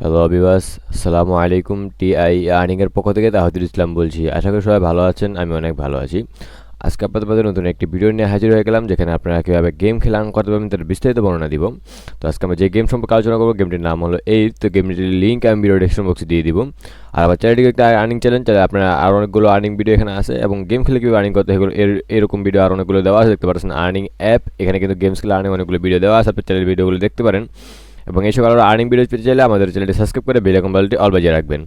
Hello viewers, আসসালামু আলাইকুম। TI আর্নিংয়ের পক্ষ থেকে তাহিদুল ইসলাম বলছি। আশা করি সবাই ভালো আছেন। আমি অনেক ভালো আছি। আজকে আপনাদের মাঝে নতুন একটি ভিডিও নিয়ে হাজির হয়ে গেলাম, যেখানে আপনারা কীভাবে গেম খেলা আর্ন করতে পারবেন তার বিস্তারিত বর্ণনা দিব। তো আজকে আমরা যে গেম সম্পর্কে আলোচনা করবো, গেমটির নাম হলো তো গেমটির লিঙ্ক আমি ভিডিও ডেসক্রিপশন বক্সে দিয়ে দিব। আর আমার চ্যানেলটিকে একটা আর্নিং চ্যানেল, চাইলে আপনারা আরও অনেকগুলো আর্নিং ভিডিও এখানে আছে, এবং গেম খেলে কীভাবে আর্নিং করতে হবে এরকম ভিডিও আর অনেকগুলো দেওয়া আছে। দেখতে পাচ্ছেন আর্নিং অ্যাপ, এখানে কিন্তু গেমস খেলে আর্নিং অনেকগুলো ভিডিও দেওয়া আছে। আপনার চ্যানেলের ভিডিওগুলো দেখতে পারেন, এবং এই সকল আর্নিং ভিডিও পেতে চাইলে আমাদের চ্যানেলটি সাবস্ক্রাইব করে বেল আইকন বাটনটি অল বাজিয়ে রাখবেন।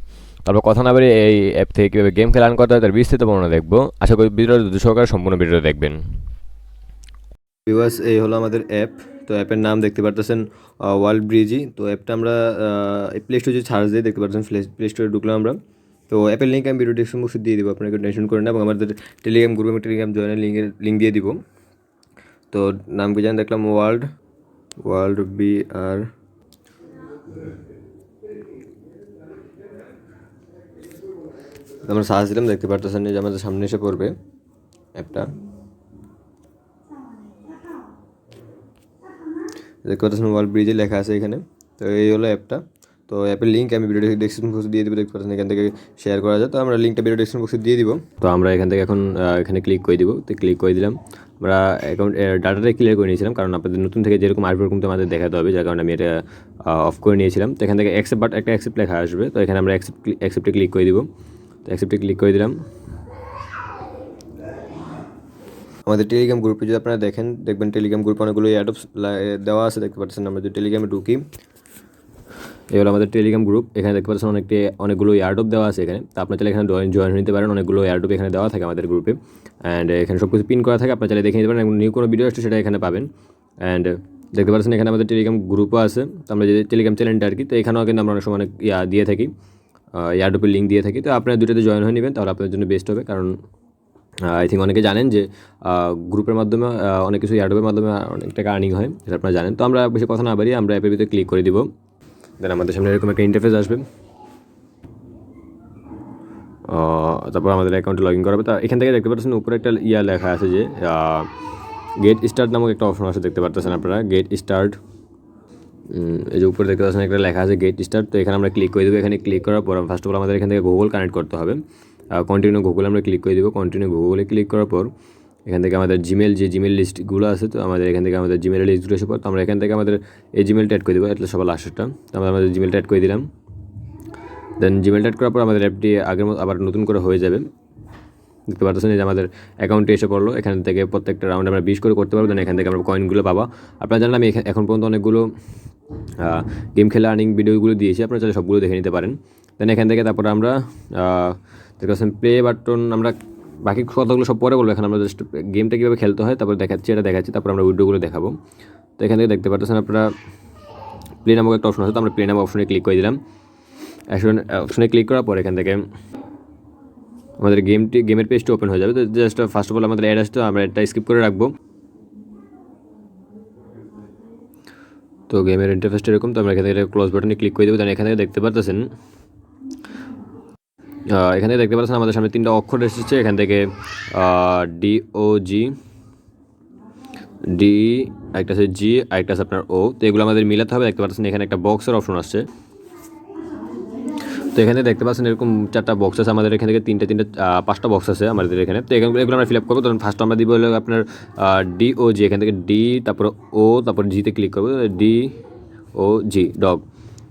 তারপর কথা না বেরিয়ে এই অ্যাপ থেকে কীভাবে গেম খেলা আর্ন করতে হয় তার বিস্তারিত বর্ণনা দেখবো। আশা করি ভিডিওটা দুটো সহকারে সম্পূর্ণ ভিডিও দেখবেন। ভিউয়ার্স, এই হলো আমাদের অ্যাপ। তো অ্যাপের নাম দেখতে পারতেছেন ওয়ার্ল্ড ব্রিজি। তো অ্যাপটা আমরা প্লে স্টোরে সার্চ দিয়ে দেখতে পাচ্ছেন, প্লে স্টোরে ঢুকলাম আমরা। তো অ্যাপের লিঙ্ক আমি ভিডিও ডেসক্রিপশন বক্সে দিয়ে দিব, আপনাকে টেনশন করেন না। এবং আমাদের টেলিগ্রাম গ্রুপে আমি টেলিগ্রাম জয়েনের লিঙ্ক দিয়ে দিব। তো নাম কি জানেন, দেখলাম ওয়ার্ল্ড ওয়ার্ল্ড বি আর আমরা সার্চ দিলাম, দেখতে পারতেছেন যে আমাদের সামনে এসে পড়বে অ্যাপটা। দেখতে পাচ্ছেন ওয়ার্ল্ড ব্রিজে লেখা আছে এখানে। তো এই হলো অ্যাপটা। তো অ্যাপের লিঙ্ক আমি ভিডিও ডেসক্রিপশন বক্সে দিয়ে দিব, দেখতে পাচ্ছেন এখান থেকে শেয়ার করা যায়। তো আমরা লিঙ্কটা ভিডিও ডেসক্রিপশন বক্সে দিয়ে দিব। তো আমরা এখান থেকে এখন এখানে ক্লিক করে দিব। তো ক্লিক করে দিলাম। আমরা অ্যাকাউন্ট ডাটাটা ক্লিয়ার করে নিয়েছিলাম, কারণ আপনাদের নতুন থেকে যেরকম আসবে ওরকম তো আমাদের দেখাতে হবে, যার কারণে আমি এটা অফ করে নিয়েছিলাম। তো এখান থেকে একটা অ্যাকসেপ্ট লেখা আসবে। তো এখানে আমরা অ্যাকসেপ্টে ক্লিক করে দিব। তো অ্যাকসেপ্টে ক্লিক করে দিলাম। আমাদের টেলিগ্রাম গ্রুপে যদি আপনারা দেখবেন টেলিগ্রাম গ্রুপে অনেকগুলো অ্যাডপস দেওয়া আছে, দেখতে পাচ্ছেন। আমরা যদি টেলিগ্রামে ঢুকি, এই হলো আমাদের টেলিগ্রাম গ্রুপ। এখানে দেখতে পাচ্ছেন অনেকগুলো এয়ারড্রপ দেওয়া আছে এখানে। তো আপনার চাইলে এখানে জয়েন নিতে পারেন। অনেকগুলো এয়ারড্রপ এখানে দেওয়া থাকে আমাদের গ্রুপে, অ্যান্ড এখানে সব কিছু পিন করা থাকে, আপনার চাইলে দেখে নিতে পারেন। এবং নিউ কোনো ভিডিও আসছে সেটা এখানে পাবেন। অ্যান্ড দেখতে পাচ্ছেন এখানে আমাদের টেলিগ্রাম গ্রুপও আছে। তো আমরা যে টেলিগ্রাম চ্যানেলটা আর কি, তো এখানেও কিন্তু আমরা অনেক সময় অনেক দিয়ে থাকি, এয়ারড্রপের লিঙ্ক দিয়ে থাকি। তো আপনারা দুটোতে জয়েন হয়ে নেবেন, তাহলে আপনাদের জন্য বেস্ট হবে। কারণ আই থিঙ্ক অনেকে জানেন যে গ্রুপের মাধ্যমে অনেক কিছু এয়ারড্রপের মাধ্যমে অনেক টাকা আর্নিং হয়, এটা আপনারা জানেন। তো আমরা বেশি কথা না বাড়িয়ে আমরা অ্যাপের ভিতরে ক্লিক করে দিব। দেন আমাদের সামনে এরকম একটা ইন্টারফেস আসবে। তারপর আমাদের অ্যাকাউন্টে লগ ইন করাবে। তা এখান থেকে দেখতে পাচ্ছেন উপরে একটা লেখা আছে যে গেট স্টার্ট নামক একটা অপশন আছে, দেখতে পাচ্ছেন আপনারা গেট স্টার্ট। এই যে উপরে দেখতে পাচ্ছেন একটা লেখা আছে গেট স্টার্ট। তো এখানে আমরা ক্লিক করে দেবো। এখানে ক্লিক করার পর ফার্স্ট অফ অল আমাদের এখান থেকে গুগল কানেক্ট করতে হবে। কন্টিনিউ গুগল আমরা ক্লিক করে দেবো। কন্টিনিউ গুগলে ক্লিক করার পর এখান থেকে আমাদের জিমেল লিস্টগুলো আছে, তো আমাদের এখান থেকে আমাদের জিমেল লিস্টগুলো এসে পর, তো আমরা এখান থেকে আমাদের এই জিমেলটা অ্যাড করে দেবো, এটা সবার লাস্টটা। তো আমরা আমাদের জিমেলটা অ্যাড করে দিলাম। দেন জিমেলটা অ্যাড করার পর আমাদের অ্যাপটি আগের মতো আবার নতুন করে হয়ে যাবে। দেখতে পাচ্ছেন যে আমাদের অ্যাকাউন্টে এসে পড়লো। এখান থেকে প্রত্যেকটা রাউন্ড আমরা 20 করে করতে পারবো। দেন এখান থেকে আমরা কয়েনগুলো পাবো। আপনারা জানেন আমি এখন পর্যন্ত অনেকগুলো গেম খেলা আর্নিং ভিডিওগুলো দিয়েছি, আপনারা চাইলে সবগুলো দেখে নিতে পারেন। দেন এখান থেকে তারপরে আমরা দেখতে পাচ্ছেন প্লে বাটন, আমরা বাকি কথাগুলো সব পরে বলবো। এখন আমরা জাস্ট গেমটা কীভাবে খেলতে হয় তারপরে এটা দেখাচ্ছি, তারপর আমরা উইডোগুলো দেখাবো। তো এখান থেকে দেখতে পাচ্ছেন আপনারা প্লে নামক একটা অপশন আছে, তো আমরা প্লে নামক অপশনে ক্লিক করে দিলাম। অপশনে ক্লিক করার পর এখান থেকে আমাদের গেমের পেজটি ওপেন হয়ে যাবে। তো জাস্ট ফার্স্ট অফ অল আমাদের অ্যাড আসতো, আমরা এটা স্কিপ করে রাখবো। তো গেমের ইন্টারফেসটা এরকম। তো আমরা এখান থেকে ক্লোজ বাটনে ক্লিক করে দেবো। দেন এখান থেকে দেখতে পাচ্ছেন আমাদের সামনে 3টা অক্ষর এসেছে। এখান থেকে DOG, ডি, একটা আছে জি, একটা আছে আপনার ও। তো এগুলো আমাদের মিলাতে হবে। দেখতে পাচ্ছেন এখানে একটা বক্সের অপশন আসছে। তো এখানে দেখতে পাচ্ছেন এরকম 4টা বক্স আছে আমাদের। এখান থেকে 5টা বক্স আছে আমাদের এখানে। তো এগুলো আমরা ফিল আপ করবো। তখন ফার্স্ট আমরা দিব হলো আপনার DOG। এখান থেকে ডি, তারপর ও, তারপর জিতে ক্লিক করবো। DOG dog.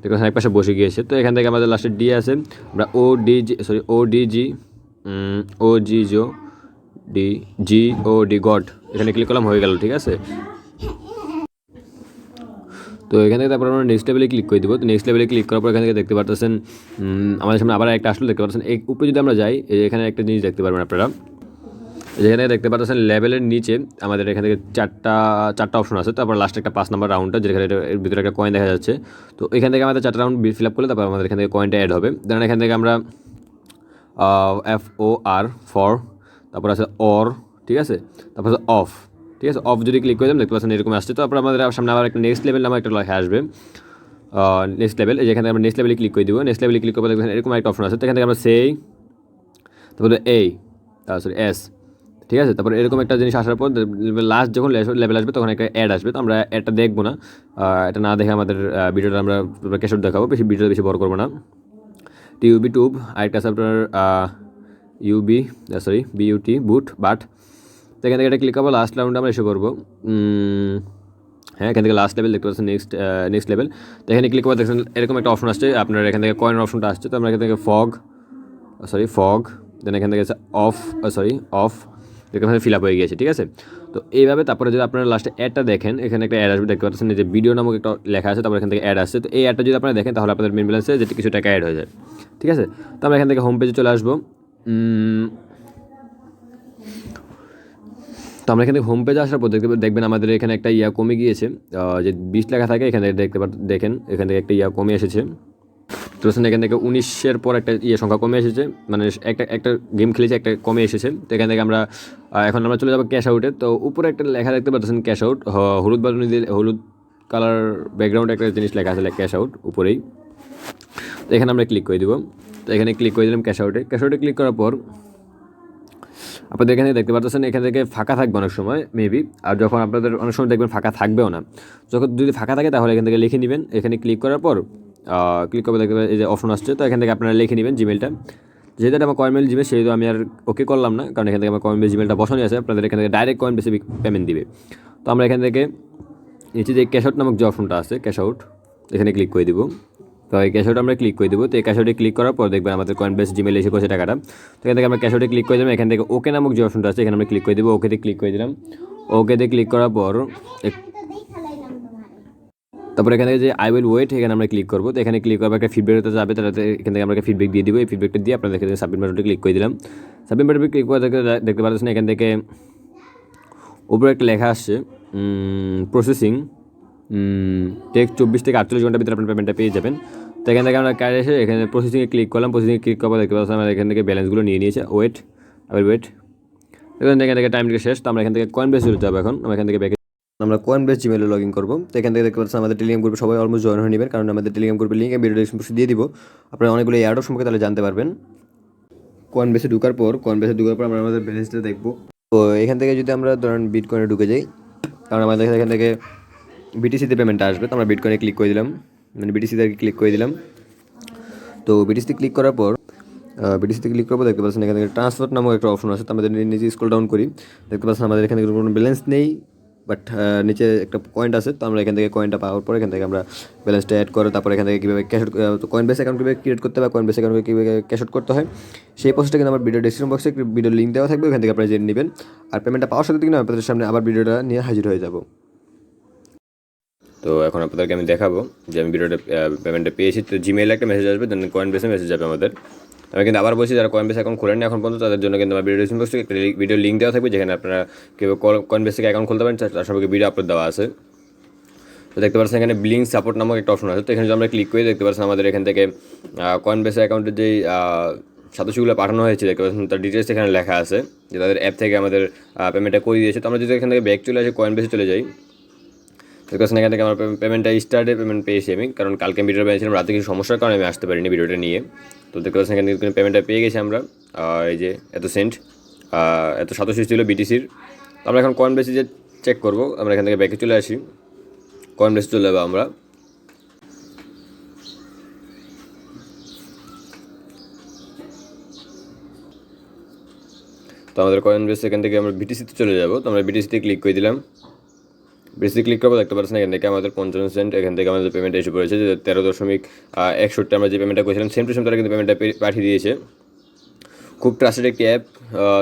দেখো এক পাশে বসে গিয়েছে। তো এখান থেকে আমাদের লাস্টে ডি আছে, আমরা ODG GOD গড, এখানে ক্লিক করলাম, হয়ে গেল। ঠিক আছে। তো এখান থেকে তারপর আমরা নেক্সট লেভেলে ক্লিক করে দেবো। তো নেক্সট লেভেলে ক্লিক করার পর এখান থেকে দেখতে পাচ্ছেন আমাদের সামনে আবার একটা আসলো, দেখতে পাচ্ছেন এই উপরে যদি আমরা যাই, এখানে একটা জিনিস দেখতে পারবেন আপনারা। যেখানে দেখতে পাচ্ছেন লেভেলের নিচে আমাদের এখান থেকে চারটা অপশন আছে। তারপর লাস্ট একটা 5 নাম্বার রাউন্ডটা, যেখানে এর ভিতরে একটা কয়েন দেখা যাচ্ছে। তো এখান থেকে আমাদের 4টা রাউন্ড ফিল আপ করলে তারপর আমাদের এখান থেকে কয়েনটা অ্যাড হবে। দেন এখান থেকে আমরা FOR ফর, তারপর আছে অর, ঠিক আছে, তারপর আছে অফ। ঠিক আছে, অফ যদি ক্লিক করে দেন দেখতে পাচ্ছেন এরকম আসছে। তো তারপর আমাদের সামনে আবার একটা নেক্সট লেভেল নামে একটা লেখা আসবে, নেক্সট লেভেল। যেখানে আমরা নেক্সট লেভেলে ক্লিক করে দিব। নেক্সট লেভেলে ক্লিক করবো দেখবেন এরকম একটা অপশন আছে। তো এখান থেকে আমরা তারপরে তারপর এস, ঠিক আছে। তারপর এরকম একটা জিনিস আসার পর লাস্ট যখন লেভেল আসবে তখন একটা অ্যাড আসবে, তো আমরা অ্যাডটা দেখবো না, এটা না দেখে আমাদের ভিডিওটা আমরা ক্যাশ আউট দেখাবো, ভিডিওটা বেশি বড় করবো না। টিউবি টুব, আরেকটা আছে আপনার বিউটি বুট বাট। তো এখান থেকে এটা ক্লিক করবো, লাস্ট রাউন্ডে আমরা এসে করবো। হ্যাঁ, এখান থেকে লাস্ট লেভেল দেখতে পাচ্ছেন, নেক্সট লেভেল। তো এখানে ক্লিক করে দেখছেন এরকম একটা অপশন আসছে, আপনার এখান থেকে কয়েনের অপশনটা আসছে। তো আমরা এখান থেকে ফগ দেন এখান থেকে অফ এখানে ফিল আপ হয়ে গিয়েছে, ঠিক আছে। তো এইভাবে তারপরে যদি আপনারা লাস্টে অ্যাডটা দেখেন, এখানে একটা অ্যাড আসবে দেখতে পাচ্ছেন যে ভিডিও নামক একটা লেখা আছে, তারপর এখান থেকে অ্যাড আসছে। তো এই অ্যাডটা যদি আপনারা দেখেন তাহলে আপনাদের মেন ব্যালেন্সে যেটা কিছু টাকা অ্যাড হয়ে যায়, ঠিক আছে। তো আমরা এখান থেকে হোম পেজে চলে আসবো। তো আমরা এখানে হোম পেজে আসার পর দেখবেন আমাদের এখানে একটা কমে গিয়েছে, যে 20 লেখা থাকে এখানে দেখেন এখান থেকে একটা কমে এসেছে। তো এখান থেকে 19-এর পর একটা সংখ্যা কমে এসেছে, মানে একটা গেম খেলেছে একটা কমে এসেছে। তো এখান থেকে আমরা এখন আমরা চলে যাবো ক্যাশ আউটে। তো উপরে একটা লেখা দেখতে পাচ্ছেন ক্যাশ আউট, হলুদ বালুনি দিয়ে হলুদ কালার ব্যাকগ্রাউন্ডে একটা জিনিস লেখা আছে ক্যাশ আউট উপরেই। তো এখানে আমরা ক্লিক করে দিব। তো এখানে ক্লিক করে দিলাম ক্যাশ আউটে ক্লিক করার পর আপনাদের এখানে দেখতে পাচ্ছেন এখান থেকে ফাঁকা থাকবে অনেক সময় মেবি, আর যখন আপনাদের অনেক সময় দেখবেন ফাঁকা থাকবেও না। যখন যদি ফাঁকা থাকে তাহলে এখান থেকে লিখে নেবেন। এখানে ক্লিক করার পর ক্লিক করবে দেখতে এই যে অপশন আসছে, তো এখান থেকে আপনারা লিখে নেবেন জিমেলটা, যেহেতু আমার কয়েনবেল জিমেল সেহেতু আমি আর ওকে করলাম না, কারণ এখান থেকে আমার কয়েনবেল জিমেলটা বসানো আছে। আপনাদের এখান থেকে ডাইরেক্ট কয়েন বেসে পেমেন্ট দিবে। তো আমরা এখান থেকে নিচে যে ক্যাশ আউট নামক যে অপশনটা আছে ক্যাশ আউট, এখানে ক্লিক করে দিব। তো এই ক্যাশ আউট আমরা ক্লিক করে দেবো। তো এই ক্যাশ আউটে ক্লিক করার পর দেখবেন আমাদের কয়েনবেস জিমেল এসে পড়ছে টাকাটা। তো এখান থেকে আমরা ক্যাশ আউটে ক্লিক করে দেবো। এখান থেকে ওকে নামক যে অপশনটা আছে এখানে আমরা ক্লিক করে দেবো। ওকেতে ক্লিক করে দিলাম। ওকেতে ক্লিক করার পর তারপর এখান থেকে যে আই উইল ওয়েট এখানে আমরা ক্লিক করবো। তো এখানে ক্লিক করবো, একটা ফিডব্যাক যাবে, তাতে এখান থেকে আমরা একটা ফিডব্যাক দিয়ে দিব। এই ফিডব্যাকটা দিয়ে আপনাদের এখানে সাবমিট বাটনটা ক্লিক করে দিলাম। সাবমিট বাটনে ক্লিক করে দেখতে পাচ্ছেন এখান থেকে উপরে একটা লেখা আসছে প্রসেসিং, টেক 24 থেকে 48 ঘন্টার ভিতরে আপনার পেমেন্টটা পেয়ে যাবেন। তো এখান থেকে আমরা কাজে এসে এখানে প্রসেসিংয়ে ক্লিক করলাম। প্রসেসিংয়ে ক্লিক করবো দেখতে পাচ্ছি আমরা এখান থেকে ব্যালেন্সগুলো নিয়ে নিয়েছে। ওয়েট এখান থেকে টাইমটা শেষ। তো আমরা এখান থেকে কয়েন বেস চলে যাবো। এখন আমরা এখান থেকে আমরা কয়েন বেস জিমেলে লগ ইন করবো। তো এখান থেকে দেখতে পাচ্ছি আমাদের টেলিগ্রাম গ্রুপে সবাই অলমোস্ট জয়েন হয়ে নেবেন, কারণ আমাদের টেলিগ্রাম গ্রুপের লিঙ্ক আমি ভিডিও ডিসক্রিপশনে দিয়ে দিব। আপনারা অনেকগুলো এয়ারড্রপ সম্পর্কে তাহলে জানতে পারবেন। কয়েন বেসে ঢোকার পর আমরা আমাদের ব্যালেন্সটা দেখবো। তো এখান থেকে যদি আমরা ধরেন বিটকয়েনে ঢুকে যাই, কারণ আমাদের এখান থেকে বিটিসিতে পেমেন্টটা আসবে। তো আমরা বিটকয়েনে ক্লিক করে দিলাম, মানে বিটিসিতে ক্লিক করে দিলাম। তো বিটিসিতে ক্লিক করার পর বিটিসিতে ক্লিক করবো দেখতে পাচ্ছেন এখান থেকে ট্রান্সফার নামক একটা অপশন আছে। তো আমাদের নিচে স্ক্রল ডাউন করি, দেখতে পাচ্ছেন আমাদের এখানে কোনো ব্যালেন্স নেই, বাট নিচে একটা পয়েন্ট আছে। তো আমরা এখান থেকে কয়েনটা পাওয়ার পর এখান থেকে আমরা ব্যালেন্সটা অ্যাড করে তারপর এখান থেকে কীভাবে ক্যাশ কয়েন বেস অ্যাকাউন্ট কীভাবে ক্রিয়েট করতে হবে, কয়েন বেস অ্যাকাউন্ট কীভাবে ক্যাশ আউট করতে হয়, সেই প্রসেসটা কিন্তু আমার ভিডিও ডিসক্রিপশন বক্সে ভিডিও লিঙ্ক দেওয়া থাকবে, ওখান থেকে আপনারা জেনে নেবেন। আর পেমেন্টটা পাওয়ার সাথে কিন্তু আপনাদের সামনে আবার ভিডিওটা নিয়ে হাজির হয়ে যাব। তো এখন আপনাদেরকে আমি দেখাবো যে আমি ভিডিওটা পেমেন্টটা পেয়েছি। তো জিমেইলে একটা মেসেজ আসবে, দেন কয়েন বেসে মেসেজ যাবে আমাদের। আমি কিন্তু আবার বলছি, যারা কয়েন বেস অ্যাকাউন্ট খোলেননি এখন পর্যন্ত তাদের জন্য কিন্তু আমার ভিডিও ডিসক্রিপশন বক্সে একটা ভিডিও লিঙ্ক দেওয়া থাকবে, যেখানে আপনারা কেউ কয়েন বেস থেকে অ্যাকাউন্ট খুলতে পারেন, তার সম্পর্কে ভিডিও আপলোড দেওয়া আছে। তো দেখতে পাচ্ছেন এখানে বিলিং সাপোর্ট নামক একটা অপশন আছে। তো এখানে যদি আমরা ক্লিক করি দেখতে পাচ্ছেন আমাদের এখান থেকে কয়েন বেস অ্যাকাউন্টের যেই সাতোশিগুলো পাঠানো হয়েছে দেখতে পাচ্ছেন তার ডিটেলস এখানে লেখা আছে, যে তাদের অ্যাপ থেকে আমাদের পেমেন্টটা করে দিয়েছে। তো আমরা যদি এখান থেকে ব্যাক চলে আসি, কয়েন বেসে চলে যাই, দেখতে পাচ্ছেন এখান থেকে আমার পেমেন্টটা স্টার্টে পেমেন্ট পেয়েছি আমি, কারণ কালকে ভিডিওটা পেয়েছিলাম রাতে কিছু সমস্যার কারণে আমি আসতে পারিনি ভিডিওটা নিয়ে। তো দেখতে পাচ্ছেন এখান থেকে পেমেন্টটা পেয়ে গেছি আমরা, এই যে এত সেন্ট, এত 87 ছিল বিটিসির। তো আমরা এখন কয়েন বেসে যে চেক করবো, আমরা এখান থেকে ব্যাকে চলে আসি, কয়েন বেসে চলে যাবো আমরা। তো আমাদের কয়েন বেস এখান থেকে আমরা বিটিসিতে চলে যাবো। তো আমরা বিটিসিতে ক্লিক করে দিলাম। বেসিক ক্লিক করবো, দেখতে পাচ্ছেন এখান থেকে আমাদের 55 সেন্ট এখান থেকে আমাদের পেমেন্ট এসে পড়েছে, যে 13.61 আমরা যে পেমেন্টটা করেছিলাম সেম টু সেম তারা কিন্তু পেমেন্টটা পাঠিয়ে দিয়েছে। খুব ট্রাস্টেড একটি অ্যাপ,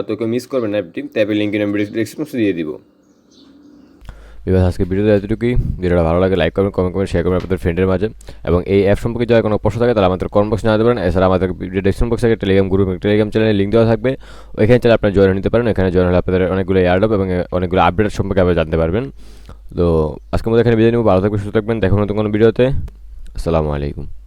তো কেউ মিস করবেন না অ্যাপটি। তো অ্যাপের লিঙ্ক আমি ডিসক্রিপশনে দিয়ে দিব। বিবাস আজকে ভিডিওতে এতটুকুই। ভিডিওটা ভালো লাগে লাইক করবেন, কমেন্ট করবেন, শেয়ার করবেন আপনাদের ফ্রেন্ডের মাঝে। এবং এই অ্যাপ সম্পর্কে যারা কোনো প্রশ্ন থাকে তারা আমাদের কমেন্ট বক্সে জানাতে পারেন। এছাড়া আমাদের ভিডিও ডেসক্রিপশন বক্সে একটা টেলিগ্রাম চ্যানেলের লিঙ্ক দেওয়া থাকবে, ওইখানে চাইলে আপনারা জয়েন নিতে পারেন। এখানে জয়েন হলে আপনাদের অনেকগুলো এয়ারড্রপ এবং অনেকগুলো আপডেট সম্পর্কে আপনারা জানতে পারবেন। তো আজকের মধ্যে এখানে বিদায় নেব। ভালো থাকবেন, সুস্থ থাকবেন, দেখুন নতুন কোনো ভিডিওতে। আসসালামু আলাইকুম।